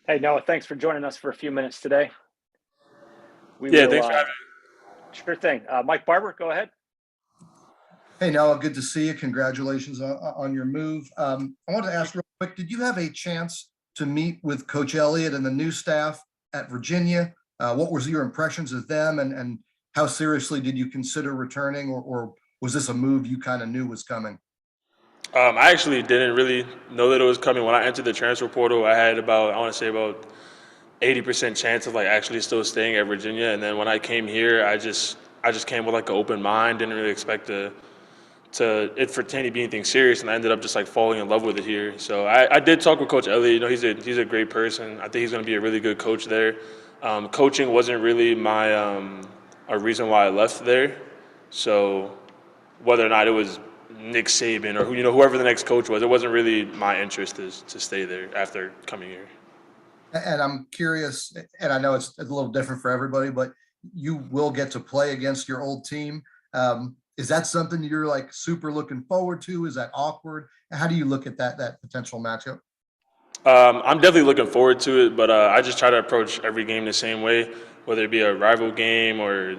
Hey, Noah, thanks for joining us for a few minutes today. We Yeah, will, thanks for having sure thing. Mike Barber, go ahead. Hey, Noah, good to see you. Congratulations on your move. I wanted to ask real quick, did you have a chance to meet with Coach Elliott and the new staff at Virginia? What was your impressions of them, and how seriously did you consider returning, or was this a move you kind of knew was coming? I actually didn't really know that it was coming. When I entered the transfer portal, I had I want to say about 80% chance of like actually still staying at Virginia. And then when I came here, I just came with like an open mind. Didn't really expect to it for Tanny be anything serious, and I ended up just like falling in love with it here. So I did talk with Coach Elliott. You know, he's a great person. I think he's going to be a really good coach there. Coaching wasn't really my a reason why I left there. So whether or not it was Nick Saban or whoever the next coach was, it wasn't really my interest to stay there after coming here. And I'm curious, and I know it's a little different for everybody, but you will get to play against your old team. Is that something you're like super looking forward to? Is that awkward? How do you look at that potential matchup? I'm definitely looking forward to it, but I just try to approach every game the same way, whether it be a rival game or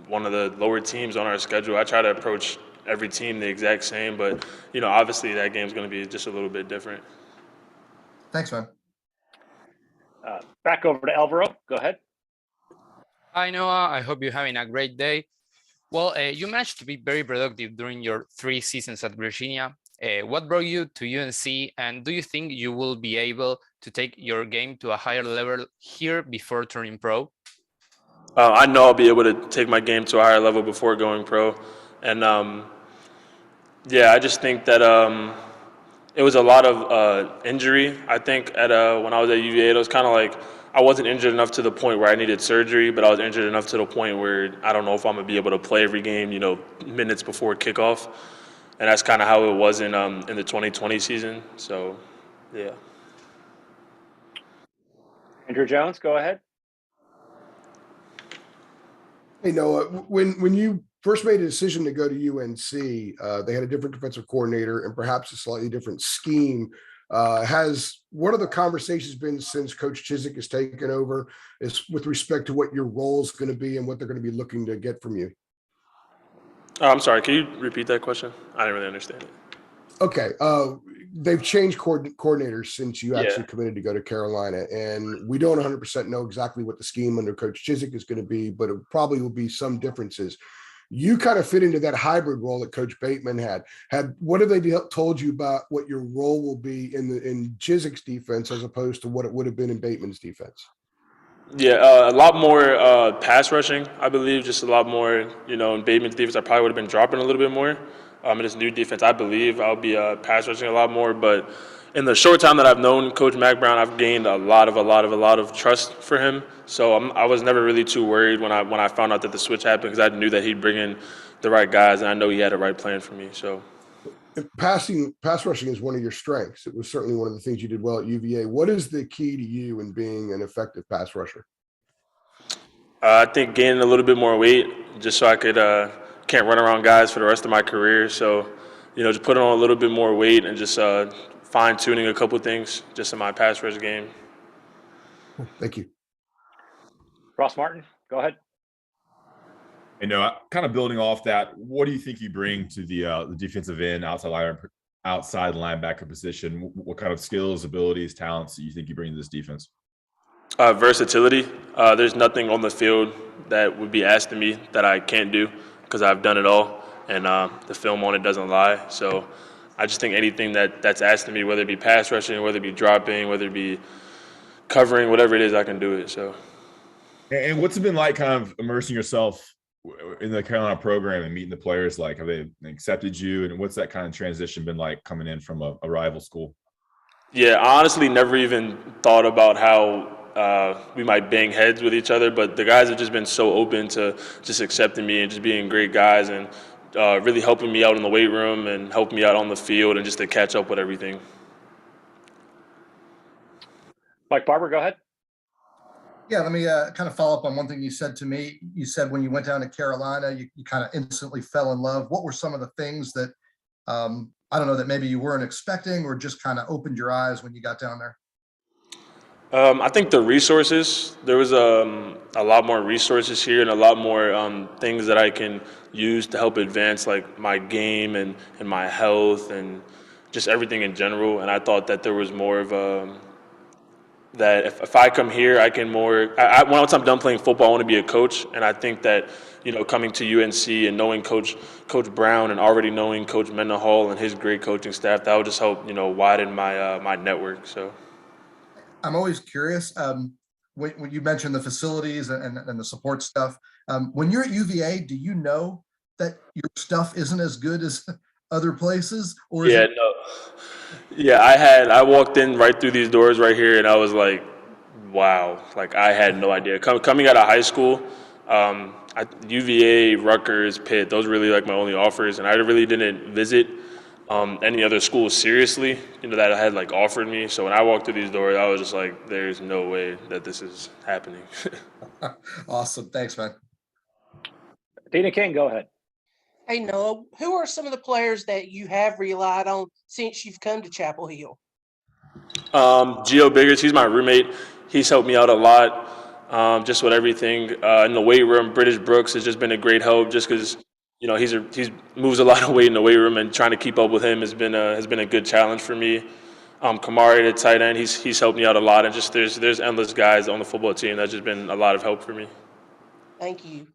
one of the lower teams on our schedule. I try to approach every team the exact same, but obviously that game's going to be just a little bit different. Thanks, man. Back over to Alvaro. Go ahead. Hi, Noah. I hope you're having a great day. Well, you managed to be very productive during your 3 seasons at Virginia. What brought you to UNC, and do you think you will be able to take your game to a higher level here before turning pro? I know I'll be able to take my game to a higher level before going pro, and yeah, I just think that it was a lot of injury. I think at when I was at UVA, it was kind of like I wasn't injured enough to the point where I needed surgery, but I was injured enough to the point where I don't know if I'm gonna be able to play every game, minutes before kickoff, and that's kind of how it was in the 2020 season. So, yeah. Andrew Jones, go ahead. Hey Noah, when you first made a decision to go to UNC, they had a different defensive coordinator and perhaps a slightly different scheme. Has What are the conversations been since Coach Chiswick has taken over, is with respect to what your role is going to be and what they're going to be looking to get from you? I'm sorry. Can you repeat that question? I didn't really understand it. Okay. They've changed coordinators since you Yeah. actually committed to go to Carolina, and we don't 100% know exactly what the scheme under Coach Chiswick is going to be, but it probably will be some differences. You kind of fit into that hybrid role that Coach Bateman had. What have they told you about what your role will be in Chiswick's defense as opposed to what it would have been in Bateman's defense? Yeah, a lot more pass rushing, I believe. Just a lot more, in Bateman's defense, I probably would have been dropping a little bit more. In this new defense, I believe I'll be pass rushing a lot more. But in the short time that I've known Coach Mac Brown, I've gained a lot of trust for him. So I was never really too worried when I found out that the switch happened, because I knew that he'd bring in the right guys, and I know he had a right plan for me. So. Pass rushing is one of your strengths. It was certainly one of the things you did well at UVA. What is the key to you in being an effective pass rusher? I think gaining a little bit more weight, just so I can't run around guys for the rest of my career. So, just putting on a little bit more weight and just fine tuning a couple things just in my pass rush game. Thank you. Ross Martin, go ahead. Kind of building off that, what do you think you bring to the defensive end, outside linebacker position? What kind of skills, abilities, talents do you think you bring to this defense? Versatility. There's nothing on the field that would be asked of me that I can't do, because I've done it all, and the film on it doesn't lie. So I just think anything that's asked of me, whether it be pass rushing, whether it be dropping, whether it be covering, whatever it is, I can do it. So. And what's it been like kind of immersing yourself in the Carolina program and meeting the players? Like, have they accepted you? And what's that kind of transition been like coming in from a rival school? Yeah, I honestly never even thought about how we might bang heads with each other, but the guys have just been so open to just accepting me and just being great guys, and really helping me out in the weight room and helping me out on the field, and just to catch up with everything. Mike Barber, go ahead. Yeah, let me kind of follow up on one thing you said to me. You said when you went down to Carolina, you kind of instantly fell in love. What were some of the things that, I don't know, that maybe you weren't expecting, or just kind of opened your eyes when you got down there? I think the resources, there was a lot more resources here and a lot more things that I can use to help advance like my game and my health and just everything in general. And I thought that there was more of that if I come here, I can more. Once I'm done playing football, I want to be a coach, and I think that coming to UNC and knowing Coach Brown and already knowing Coach Mendenhall and his great coaching staff, that would just help widen my network. So. I'm always curious. When you mentioned the facilities and the support stuff, when you're at UVA, do you know that your stuff isn't as good as other places, or is Yeah, it? no. Yeah, I walked in right through these doors right here, and I was like, wow. Like I had no idea. Coming out of high school, UVA, Rutgers, Pitt, those were really like my only offers, and I really didn't visit any other schools seriously, that had like offered me. So when I walked through these doors, I was just like, there's no way that this is happening. Awesome. Thanks, man. Dana King, go ahead. Hey, Noah, who are some of the players that you have relied on since you've come to Chapel Hill? Gio Biggers, he's my roommate. He's helped me out a lot, just with everything in the weight room. British Brooks has just been a great help, just because he's moves a lot of weight in the weight room, and trying to keep up with him has been a good challenge for me. Kamari, the tight end, he's helped me out a lot, and just there's endless guys on the football team that's just been a lot of help for me. Thank you.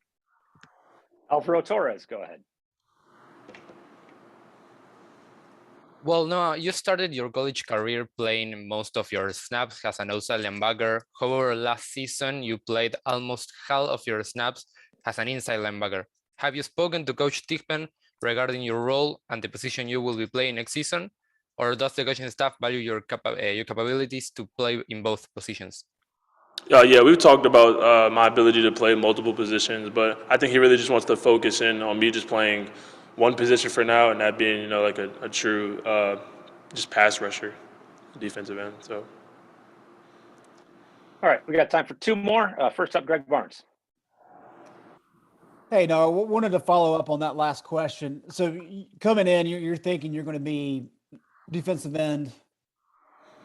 Alvaro Torres, go ahead. Well, Noah, you started your college career playing most of your snaps as an outside linebacker. However, last season you played almost half of your snaps as an inside linebacker. Have you spoken to Coach Tickman regarding your role and the position you will be playing next season? Or does the coaching staff value your capabilities to play in both positions? Yeah, we've talked about my ability to play multiple positions, but I think he really just wants to focus in on me just playing one position for now, and that being, like a true just pass rusher, defensive end. So. All right, we got time for two more. First up, Greg Barnes. Hey, no, wanted to follow up on that last question. So coming in, you're thinking you're going to be defensive end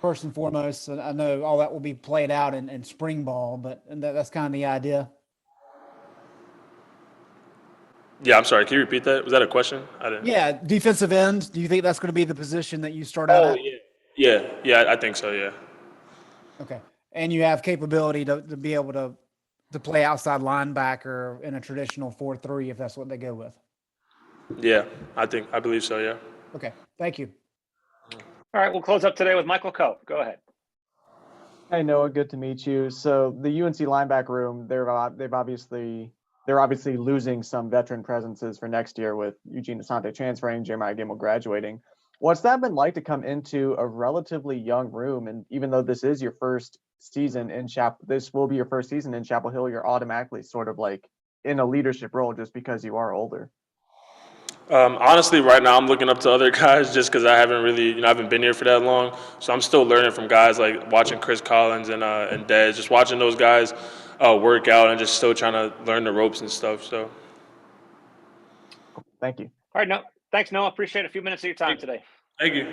first and foremost. And I know all that will be played out in spring ball, but that's kind of the idea. Yeah, I'm sorry. Can you repeat that? Was that a question? I didn't. Yeah, defensive end. Do you think that's going to be the position that you start out at? Yeah, I think so. Yeah. Okay, and you have capability to be able to play outside linebacker in a traditional 4-3 if that's what they go with. Yeah, I believe so. Yeah. Okay, thank you. All right, we'll close up today with Michael Coe. Go ahead. Hey Noah, good to meet you. So the UNC linebacker room, they're obviously losing some veteran presences for next year with Eugene Asante transferring, Jeremiah Gemmel graduating. What's that been like to come into a relatively young room? And even though this is your first season this will be your first season in Chapel Hill, you're automatically sort of like in a leadership role just because you are older. Honestly, right now I'm looking up to other guys just because I haven't really, I haven't been here for that long. So I'm still learning from guys like watching Chris Collins and Dez, just watching those guys work out and just still trying to learn the ropes and stuff. So. Thank you. All right, no, thanks, Noah. Appreciate a few minutes of your time today. Thank you.